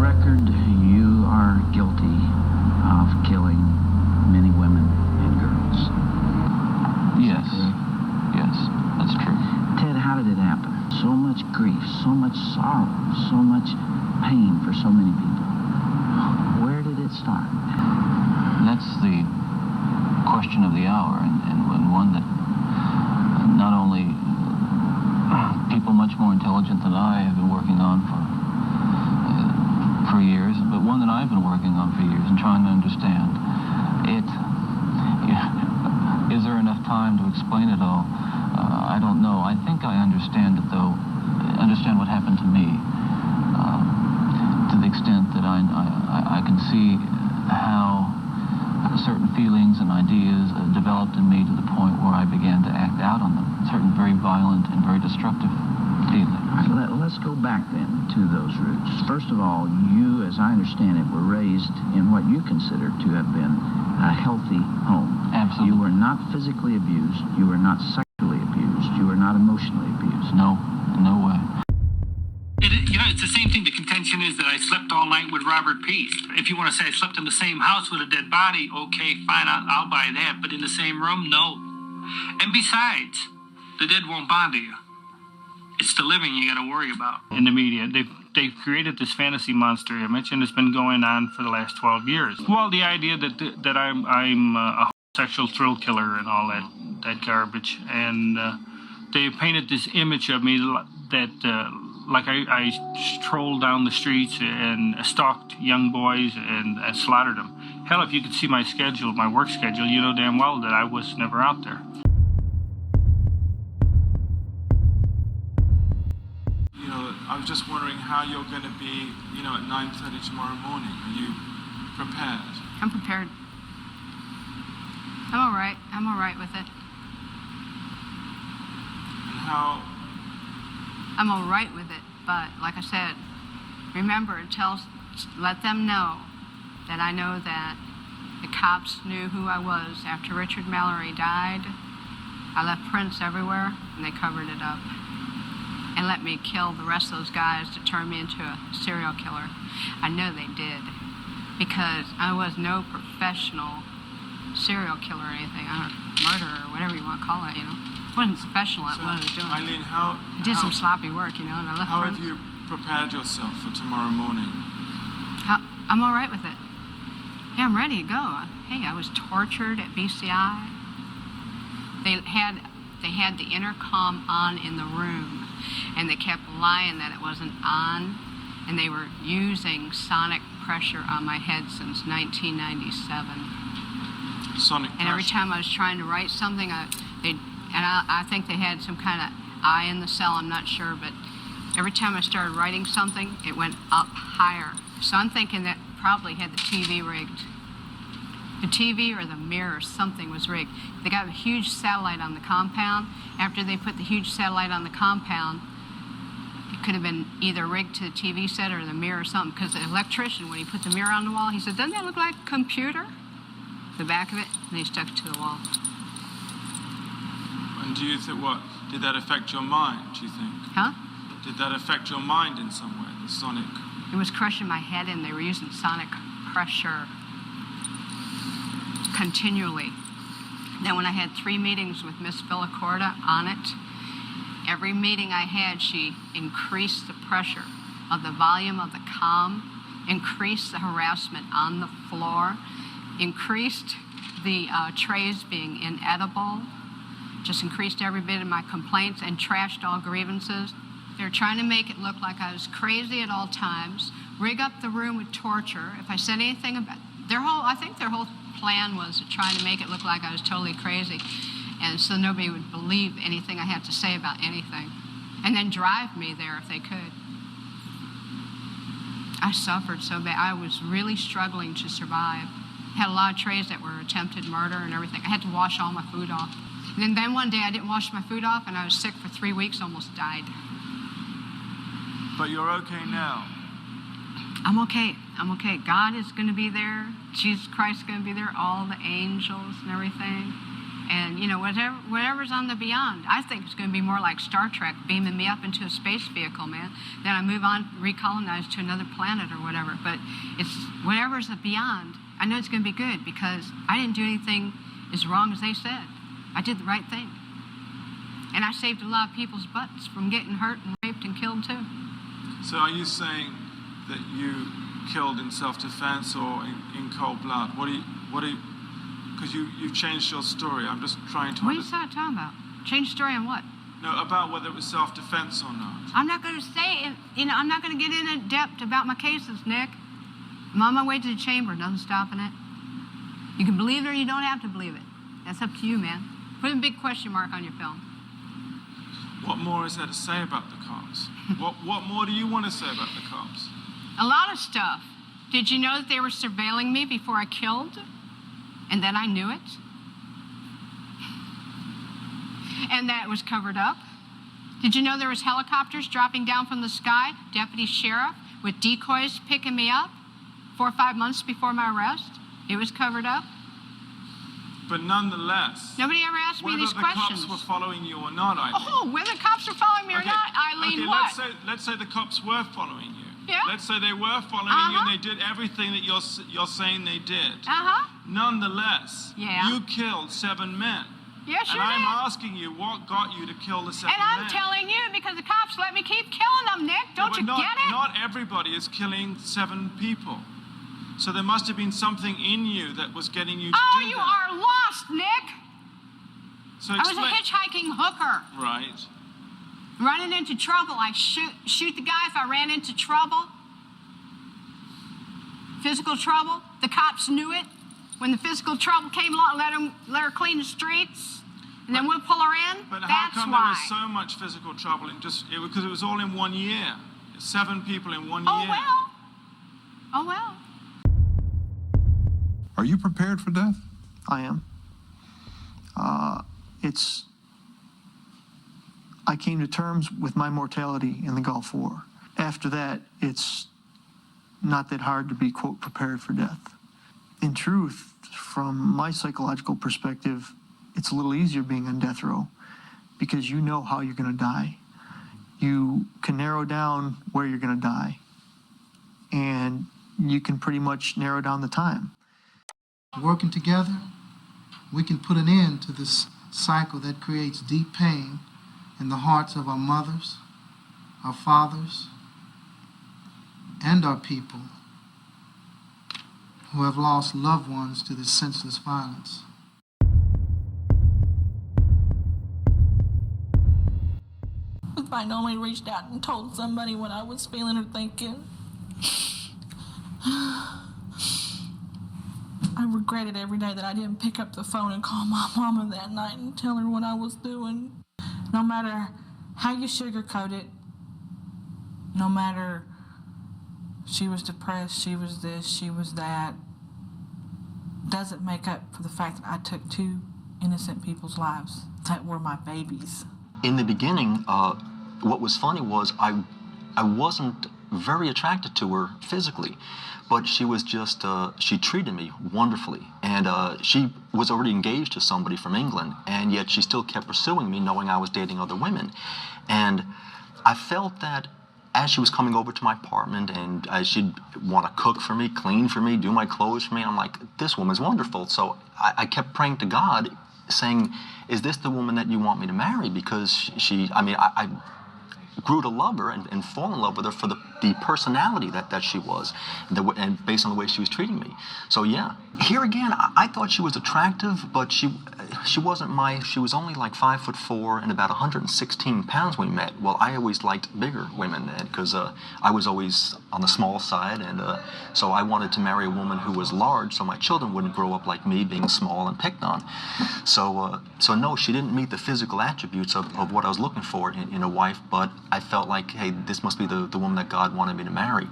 record, you are guilty of killing many women and girls. Yes. Yes, that's true. Ted, how did it happen? So much grief, so much sorrow, so much pain for so many people. Where did it start? That's the question of the hour, and one that not only people much more intelligent than I have been working on for years, but one that I've been working on for years and trying to understand. Is there enough time to explain it all? I don't know. I think I understand it, though. Understand what happened to me, to the extent that I can see how certain feelings and ideas developed in me to the point where I began to act out on them. Certain very violent and very destructive feelings. Let's go back then to those roots. First of all, you, as I understand it, were raised in what you consider to have been a healthy home. Absolutely. You were not physically abused. You were not sexually abused. You were not emotionally abused. No, in no way. It's the same thing. The contention is that I slept all night with Robert Peace. If you want to say I slept in the same house with a dead body, okay, fine, I'll buy that. But in the same room, no. And besides, the dead won't bother you. It's the living you got to worry about. In the media, they've created this fantasy monster image, and it's been going on for the last 12 years. Well, the idea that I'm a sexual thrill killer and all that garbage, and they painted this image of me that. Like I strolled down the streets and stalked young boys and slaughtered them. Hell, if you could see my schedule, my work schedule, you know damn well that I was never out there. I was just wondering how you're going to be, at 9:30 tomorrow morning. Are you prepared? I'm prepared. I'm all right. I'm all right with it. And how... I'm all right with it, but like I said, remember, let them know that I know that the cops knew who I was. After Richard Mallory died, I left prints everywhere, and they covered it up and let me kill the rest of those guys to turn me into a serial killer. I know they did, because I was no professional serial killer or anything, murderer, or whatever you want to call it, I wasn't professional at what I was doing. Eileen, I did some sloppy work, and I left. How have you prepared yourself for tomorrow morning? I'm all right with it. Yeah, I'm ready to go. Hey, I was tortured at BCI. They had the intercom on in the room, and they kept lying that it wasn't on, and they were using sonic pressure on my head since 1997. Sonic pressure. And every time I was trying to write something, I think they had some kind of eye in the cell, I'm not sure, but every time I started writing something, it went up higher. So I'm thinking that probably had the TV rigged. The TV or the mirror, something was rigged. They got a huge satellite on the compound. After they put the huge satellite on the compound, it could have been either rigged to the TV set or the mirror or something, because the electrician, when he put the mirror on the wall, he said, doesn't that look like a computer? The back of it, and he stuck it to the wall. And do you think, did that affect your mind, do you think? Huh? Did that affect your mind in some way, the sonic? It was crushing my head, and they were using sonic pressure continually. Then when I had 3 meetings with Miss Villacorta on it, every meeting I had, she increased the pressure of the volume of the comm, increased the harassment on the floor, increased the trays being inedible, just increased every bit of my complaints and trashed all grievances. They're trying to make it look like I was crazy at all times, rig up the room with torture. If I said anything about I think their whole plan was to try to make it look like I was totally crazy, and so nobody would believe anything I had to say about anything, and then drive me there if they could. I suffered so bad. I was really struggling to survive. Had a lot of trays that were attempted murder and everything. I had to wash all my food off. And then one day I didn't wash my food off, and I was sick for 3 weeks, almost died. But you're okay now. I'm okay. I'm okay. God is going to be there. Jesus Christ is going to be there. All the angels and everything. And, you know, whatever's on the beyond, I think it's going to be more like Star Trek, beaming me up into a space vehicle, man. Then I move on, recolonize to another planet or whatever. But it's whatever's the beyond, I know it's going to be good because I didn't do anything as wrong as they said. I did the right thing. And I saved a lot of people's butts from getting hurt and raped and killed, too. So are you saying that you killed in self-defense or in cold blood? Because you've changed your story. I'm just trying to What are you talking about? Change story on what? No, about whether it was self-defense or not. I'm not going to say it. You know, I'm not going to get in depth about my cases, Nick. I'm on my way to the chamber. Nothing stopping it. You can believe it or you don't have to believe it. That's up to you, man. Put a big question mark on your film. What more is there to say about the cops? What more do you want to say about the cops? A lot of stuff. Did you know that they were surveilling me before I killed? And then I knew it? And that it was covered up? Did you know there was helicopters dropping down from the sky, deputy sheriff, with decoys picking me up 4 or 5 months before my arrest? It was covered up? But nonetheless, Nobody ever asked me these whether the questions. cops were following you or not, Eileen. Oh, whether cops are following me or not, Eileen, what? Let's say the cops were following you. Yeah. Let's say they were following you and they did everything that you're saying they did. Nonetheless, Yeah. you killed 7 men. Yes, you And I'm did. asking you, what got you to kill the 7 And men? I'm telling you because the cops let me keep killing them, Nick. Don't you get it? Not everybody is killing 7 people. So there must have been something in you that was getting you to do that. You are lost, Nick. So I was a hitchhiking hooker. Right. Running into trouble. I shoot the guy if I ran into trouble. Physical trouble. The cops knew it. When the physical trouble came along, let her clean the streets. And then we'll pull her in. But That's how come why. there was so much physical trouble because it was all in 1 year? 7 people in 1 year. Oh, well. Are you prepared for death? I am. I came to terms with my mortality in the Gulf War. After that, it's not that hard to be, quote, prepared for death. In truth, from my psychological perspective, it's a little easier being on death row because you know how you're going to die. You can narrow down where you're going to die, and you can pretty much narrow down the time. Working together, we can put an end to this cycle that creates deep pain in the hearts of our mothers, our fathers, and our people who have lost loved ones to this senseless violence. If I'd only reached out and told somebody what I was feeling or thinking. I regretted every day that I didn't pick up the phone and call my mama that night and tell her what I was doing. No matter how you sugarcoat it, no matter she was depressed, she was this, she was that, doesn't make up for the fact that I took 2 innocent people's lives that were my babies. In the beginning, what was funny was I wasn't very attracted to her physically, but she was just, she treated me wonderfully. And she was already engaged to somebody from England, and yet she still kept pursuing me knowing I was dating other women. And I felt that as she was coming over to my apartment and she'd want to cook for me, clean for me, do my clothes for me, I'm like, this woman's wonderful. So I kept praying to God, saying, is this the woman that you want me to marry? Because I grew to love her and fall in love with her for the personality that she was, and based on the way she was treating me. So yeah, here again, I thought she was attractive, but she wasn't she was only like 5'4" and about 116 pounds when we met. Well, I always liked bigger women because I was always on the small side, and so I wanted to marry a woman who was large so my children wouldn't grow up like me, being small and picked on. So no, she didn't meet the physical attributes of what I was looking for in a wife, but I felt like, hey, this must be the woman that God wanted me to marry.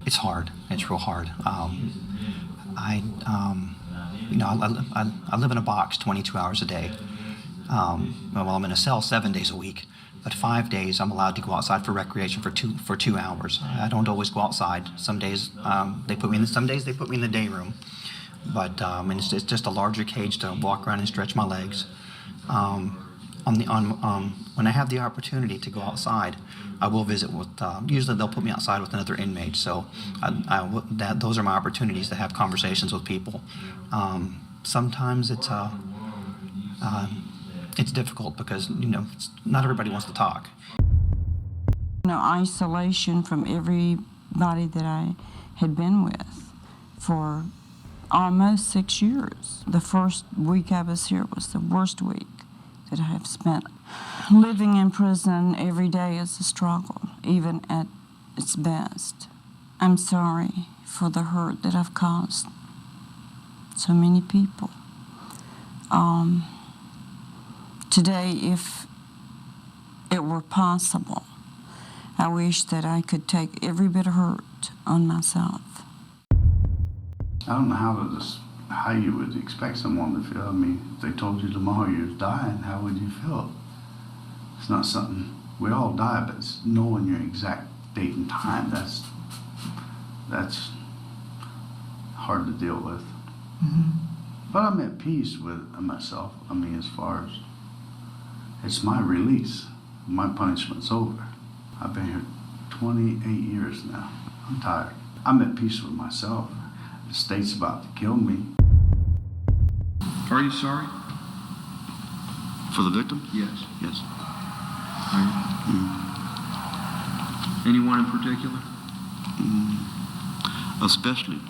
It's hard. It's real hard. I live in a box 22 hours a day. Well, I'm in a cell 7 days a week, but 5 days I'm allowed to go outside for recreation for 2 hours. I don't always go outside. Some days some days they put me in the day room. But and it's just a larger cage to walk around and stretch my legs. When I have the opportunity to go outside, I will visit with. Usually, they'll put me outside with another inmate. So, those are my opportunities to have conversations with people. Sometimes it's difficult because not everybody wants to talk. Isolation from everybody that I had been with for almost 6 years. The first week I was here was the worst week that I have spent. Living in prison every day is a struggle, even at its best. I'm sorry for the hurt that I've caused so many people. Today, if it were possible, I wish that I could take every bit of hurt on myself. I don't know how you would expect someone to feel. I mean, if they told you tomorrow you're dying, how would you feel? It's not something, we all die, but it's knowing your exact date and time, that's hard to deal with. Mm-hmm. But I'm at peace with myself. I mean, as far as, it's my release. My punishment's over. I've been here 28 years now. I'm tired. I'm at peace with myself. The state's about to kill me. Are you sorry? For the victim? Yes. Yes. Are you? Anyone in particular? Especially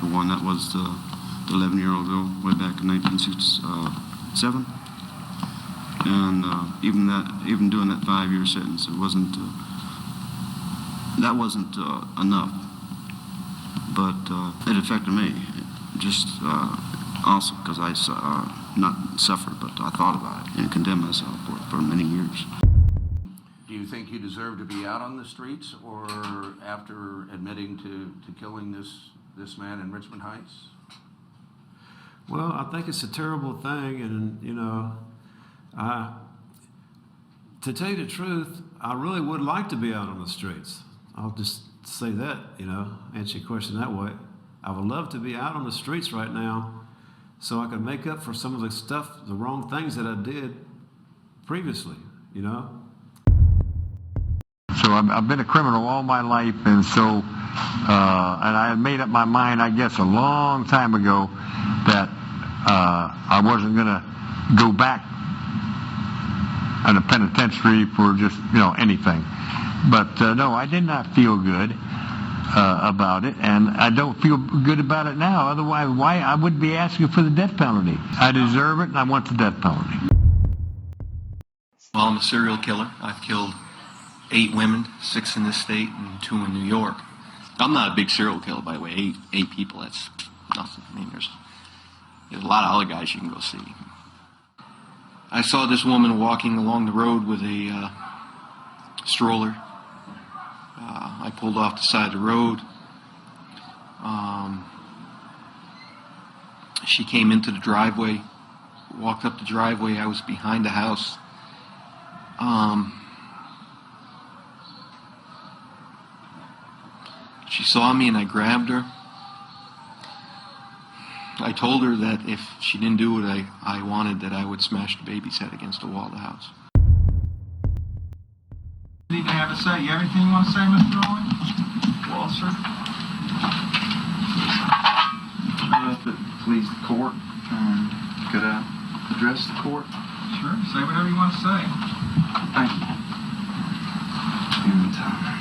the one that was the 11-year-old girl way back in 1967. And even doing that 5-year sentence, it wasn't. That wasn't enough. But it affected me, just also because I not suffered, but I thought about it and condemned myself for many years. Do you think you deserve to be out on the streets, or after admitting to killing this man in Richmond Heights? Well, I think it's a terrible thing, and to tell you the truth, I really would like to be out on the streets. I'll just say that, answer your question that way. I would love to be out on the streets right now so I could make up for some of the wrong things that I did previously, So I've been a criminal all my life, and so, and I had made up my mind, I guess, a long time ago that I wasn't going to go back in a penitentiary for just, anything. But no, I did not feel good about it, and I don't feel good about it now. Otherwise, why I would be asking for the death penalty? I deserve it, and I want the death penalty. Well, I'm a serial killer. I've killed 8 women, 6 in this state and 2 in New York. I'm not a big serial killer, by the way. 8 people, that's nothing. I mean, there's a lot of other guys you can go see. I saw this woman walking along the road with a stroller. I pulled off the side of the road. She came into the driveway, walked up the driveway. I was behind the house. She saw me and I grabbed her. I told her that if she didn't do what I wanted, that I would smash the baby's head against the wall of the house. What do you have to say? You have anything you want to say, Mr. Owen? Walser? If it please the court, could I address the court? Sure, say whatever you want to say. Thank you. Give me time.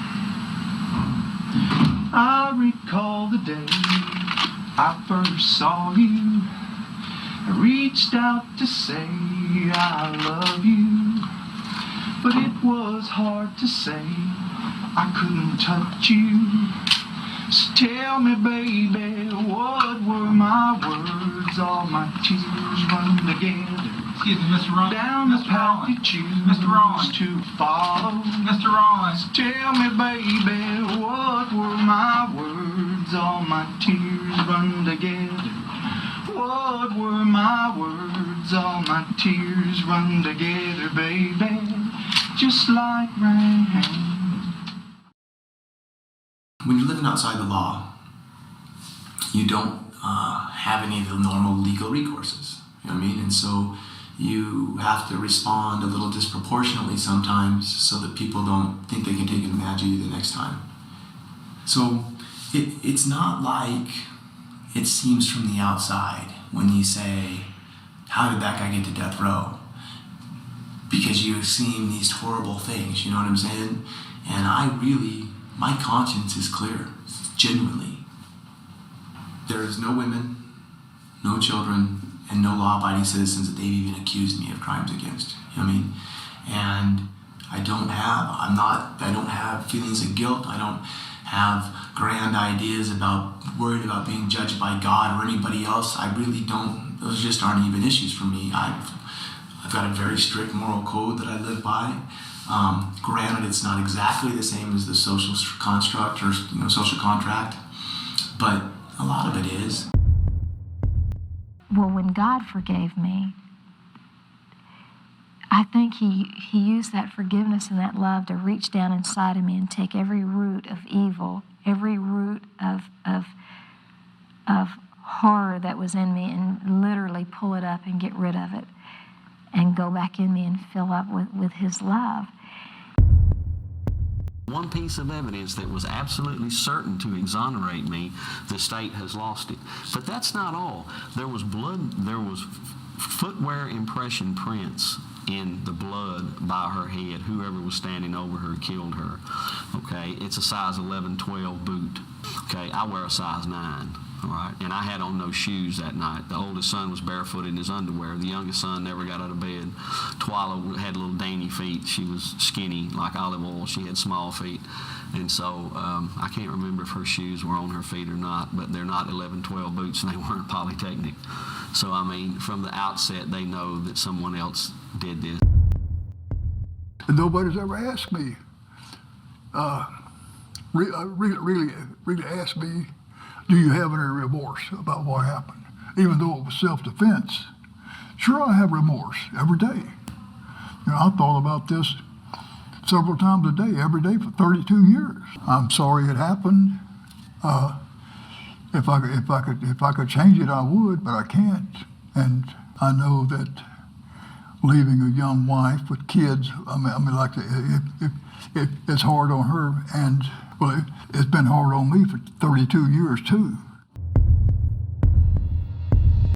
I recall the day I first saw you. I reached out to say I love you, but it was hard to say. I couldn't touch you. So tell me, baby, what were my words? All my tears run together. Excuse me, Mr. Rollins. Down the path you choose Mr. Rollins. to follow. Mr. Rollins. Tell me, baby, what were my words? All my tears run together. What were my words? All my tears run together, baby, just like rain. When you're living outside the law, you don't have any of the normal legal recourses. You know what I mean? And so you have to respond a little disproportionately sometimes so that people don't think they can take advantage of you the next time. So it's not like it seems from the outside when you say, how did that guy get to death row? Because you've seen these horrible things, you know what I'm saying? And my conscience is clear, genuinely. There is no women, no children, and no law-abiding citizens that they've even accused me of crimes against. You know what I mean? And I don't have feelings of guilt. I don't have grand ideas worried about being judged by God or anybody else. I really don't. Those just aren't even issues for me. I've got a very strict moral code that I live by. Granted, it's not exactly the same as the social construct or social contract, but a lot of it is. Well, when God forgave me, I think He used that forgiveness and that love to reach down inside of me and take every root of evil, every root of horror that was in me, and literally pull it up and get rid of it and go back in me and fill up with His love. One piece of evidence that was absolutely certain to exonerate me, the state has lost it. But that's not all. There was blood, there was footwear impression prints in the blood by her head. Whoever was standing over her killed her. Okay, it's a size 11, 12 boot. Okay, I wear a size 9. All right, and I had on no shoes that night. The oldest son was barefoot in his underwear. The youngest son never got out of bed. Twyla had little dainty feet. She was skinny like olive oil. She had small feet. And so I can't remember if her shoes were on her feet or not, but they're not 11, 12 boots, and they weren't Polytechnic. So, I mean, from the outset, they know that someone else did this. And nobody's ever asked me, really asked me, do you have any remorse about what happened? Even though it was self-defense. Sure, I have remorse every day. I thought about this several times a day, every day for 32 years. I'm sorry it happened. If I could change it, I would, but I can't. And I know that leaving a young wife with kids, it's hard on her, and well, it's been hard on me for 32 years too.